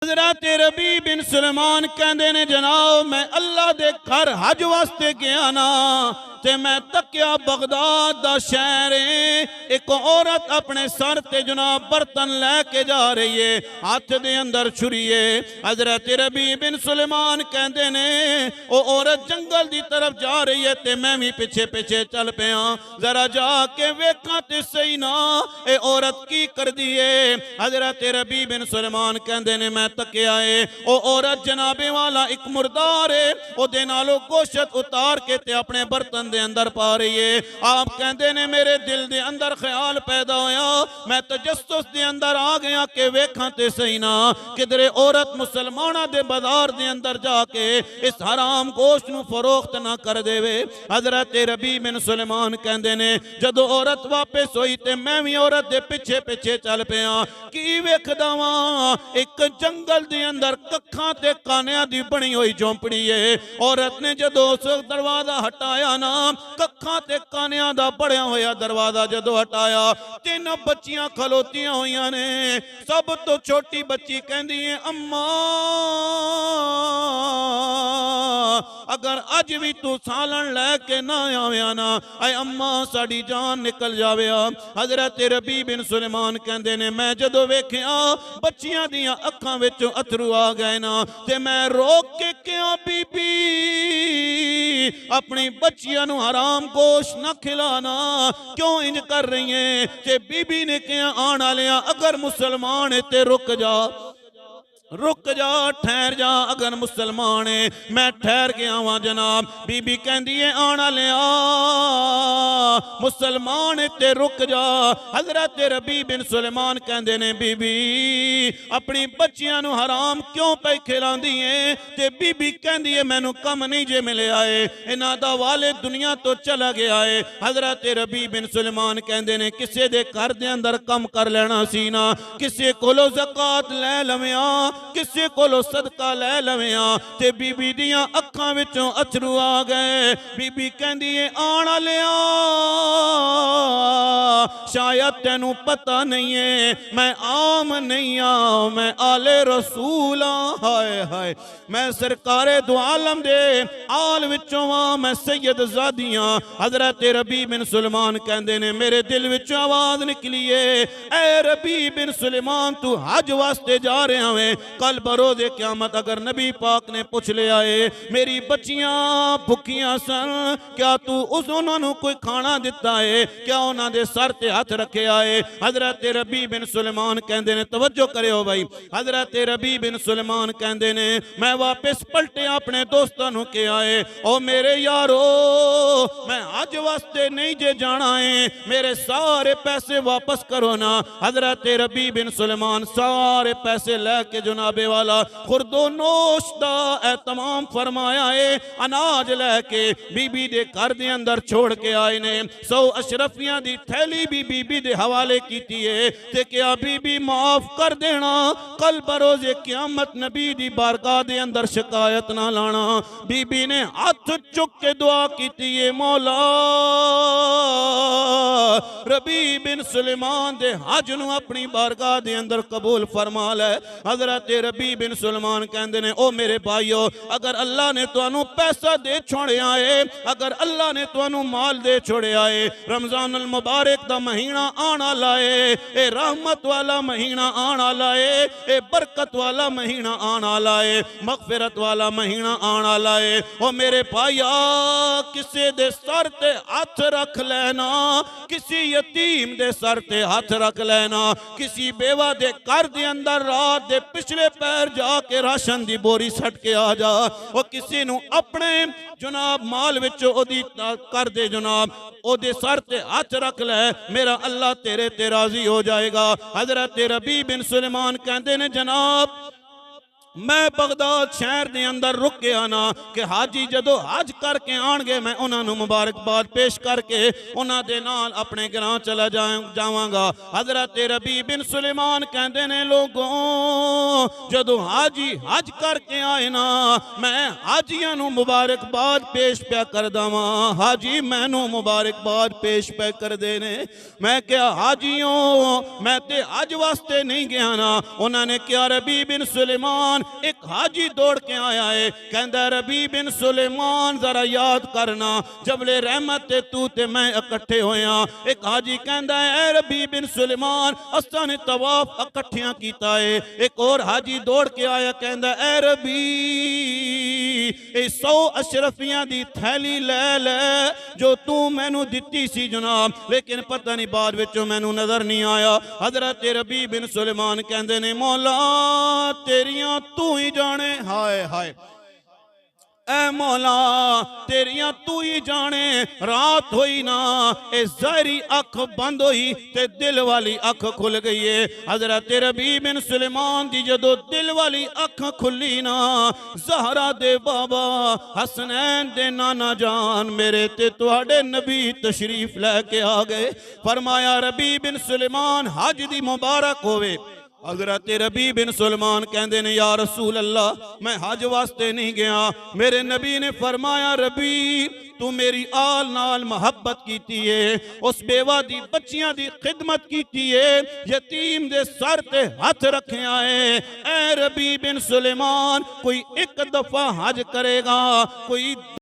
हज़रत रबी बिन सुलेमान कहते ने जनाब मैं अल्लाह दे घर हज वास्ते गया ना ते मैं तकिया बगदाद दा शहर है एक औरत अपने सर ते जनाब बर्तन लैके जा रही है हाथ दे अंदर छुरी है। हज़रत रबी बिन सुलेमान कहते ने ओ औरत जंगल दी तरफ जा रही है ते मैं भी पिछे पिछे चल पिया जरा जाके वेखा ते सही ना ए औरत की कर दी है। हज़रत रबी बिन सुलेमान कहते ने मैं तकिया है ओ औरत जनाबे वाला एक मुर्दार है ओदे नालों गोश्त उतार के ते अपने बर्तन दे अंदर पा रही है। आप कहते ने मेरे दिल दे अंदर ख्याल पैदा होया मैं तजस्सुस दे अंदर आ गया कि वेखा ते सही ना किधरे औरत मुसलमाना दे बाजार दे अंदर जाके इस हराम गोश्त नू फरोख्त ना कर देवे। हज़रत रबी बिन सुलेमान कहते ने जदों औरत वापस हुई ते मैं भी औरत दे पिछे पिछे चल पिया की वेखदा वां एक जंगल दे अंदर कखां ते कानियां दी बनी हुई झोंपड़ी है। औरत ने जदों उस दरवाजा हटाया ना कखां ते कानियां दा बड़िया होया दरवाजा जदों हटाया तीन बच्चियां खलोतियां हुई ने। सब तो छोटी बच्ची कहती है अम्मा अगर अज भी तू सालन लैके ना आव्या ना ऐ अम्मा साड़ी जान निकल जावे। हज़रत रबी बिन सुलेमान कहते ने मैं जदों वेख्या बच्चियां दियां अखां विच अथरू आ गए ना ते मैं रोक के क्या बीबी अपनी बच्चियां नू हराम गोश्त न खिलाना क्यों इंज कर रही है ते बीबी ने क्या आना लिया अगर मुसलमान है ते रुक जा ठहर जा अगर मुसलमान है मैं ठहर गया वहां जनाब। बीबी कहती है आना लिया मुसलमान है ते रुक जा। हज़रत रबी बिन सुलेमान कहते ने बीबी अपनी बच्चियां नू हराम क्यों पे खिलांदी है ते बीबी कहती है मैनू कम नहीं जे मिलिया है इन्हां दा वाले दुनिया तो चला गया है। हज़रत रबी बिन सुलेमान कहते ने किसी दे घर दे अंदर कम कर लेना सी ना किसी कोलों ज़कात ले लविया किसी कोलों सदका ले लविया ते बीबी दियां अखां विचों अथरू आ गए। बीबी कहती है आना लिया शायद तेनू पता नहीं है मैं आम नहीं आ मैं आले रसूल हाय हाय मैं सरकारे दो आलम दे आल विचों आ मैं सैयद ज़ादियां। हज़रत रबी बिन सुलेमान कहते ने मेरे दिल विचों आवाज निकली है ए रबी बिन सुलेमान तू हज वास्ते जा रहा है कल बरोज़े क़यामत अगर नबी पाक ने पूछ लिया है मेरी बच्चियां भुखियां सन क्या तू उन्होंने कोई खाना दिता है क्या उन्होंने सर ते हाथ रखे आए। हज़रत रबी बिन सुलेमान कहते ने तवज्जो करियो भाई हज़रत रबी बिन सुलेमान कहते ने मैं वापस पलटे अपने दोस्तों नू के आए ओ मेरे यारो मैं हज वास्ते नहीं जे जाना है मेरे सारे पैसे वापस करो ना। हज़रत रबी बिन सुलेमान सारे पैसे लैके जनाबे वाला खुर्दो नोश दा एहतमाम फरमाया है अनाज लैके बीबी दे घर दे अंदर छोड़ के आए ने। 100 अशरफियां दी थैली भी बीबी दे हवाले कीती है ते क्या बीबी माफ कर देना कल बरोज़े क़यामत नबी दी बारगाह दे अंदर शिकायत ना लाना। बीबी ने हाथ चुक के दुआ कीती है मौला रबी बिन सुलेमान दे हज नू अपनी बारगाह दे अंदर कबूल फरमा ले। हज़रत रबी बिन सुलेमान कहते ने ओ मेरे भाइयों अगर अल्लाह ने तुहानू पैसा दे छोड़िया है अगर अल्लाह ने तुहानू माल दे छोड़िया है रमजान अल मुबारक दा महीना आना लाए ए रहमत वाला महीना आना लाए ए बरकत वाला महीना आना लाए मगफिरत वाला महीना आना लाए ओ मेरे भाइया किसी दे सर ते हाथ रख लेना किसी यतीम दे सर ते हाथ रख लेना किसी बेवा दे घर दे अंदर रात दे पिछले पैर जाके राशन दी बोरी सट के आ जा ओ किसी नू अपने जनाब माल विच ओदी कर दे जनाब ओदे सर ते हाथ रख ले मेरा अल्लाह तेरे ते राजी हो जाएगा। हज़रत रबी बिन सुलेमान कहते ने जनाब मैं बगदाद शहर के अंदर रुक गया ना कि हाजी जदों हज करके आणगे मैं उन्होंने मुबारकबाद पेश करके उन्होंने नाल अपने ग्रां चला जावांगा। हजरत रबी बिन सुलेमान कहते ने लोगों जदों हाजी हज करके आए ना मैं हाजियां नू मुबारकबाद पेश प्या कर दवा। हाजी मैनू मुबारकबाद पेश पे कर देने। मैं क्या हाजियों मैं ते हज वास्ते नहीं गया ना। उन्होंने क्या रबी बिन सुलेमान एक हाजी दौड़ के आया है कहंदा रबी बिन सुलेमान जरा याद करना जबले रहमत ते तू ते मैं इकट्ठे होया। एक हाजी कहंदा है रबी बिन सुलेमान असां ने तवाफ इकट्ठियां कीता है। एक और हाजी दौड़ के आया कहंदा ए रबी 100 अशरफियां दी थैली ले ले जो तू मैनू दिती सी जनाब, लेकिन पता नहीं बाद विचों मैनू नजर नहीं आया। हजरत रबी बिन सुलेमान कहंदे ने मौला तेरियां तू ही जाने। हाय हाय ऐ मौला तेरियां तू ही जाने। रात हुई ना ए ज़ाहिरी अख बंद हुई ते दिल वाली अख खुल गई है। हजरत रबी बिन सुलेमान दी जदों दिल वाली अख खुली ना ज़हरा दे बाबा हसनैन दे नाना जान मेरे ते तुहाडे नबी तशरीफ लैके आ गए। फरमाया रबी बिन सुलेमान हज दी मुबारक होवे। हजरत रबी बिन सुलेमान कहंदे ने या रसूल अल्लाह मैं हज वास्ते नहीं गया। मेरे नबी ने फरमाया रबी तू मेरी आल नाल मोहब्बत कीती है, उस बेवा दी बच्चियां दी खिदमत कीती है, यतीम दे सर ते हथ रखिया है। ए रबी बिन सुलेमान कोई एक दफा हज करेगा कोई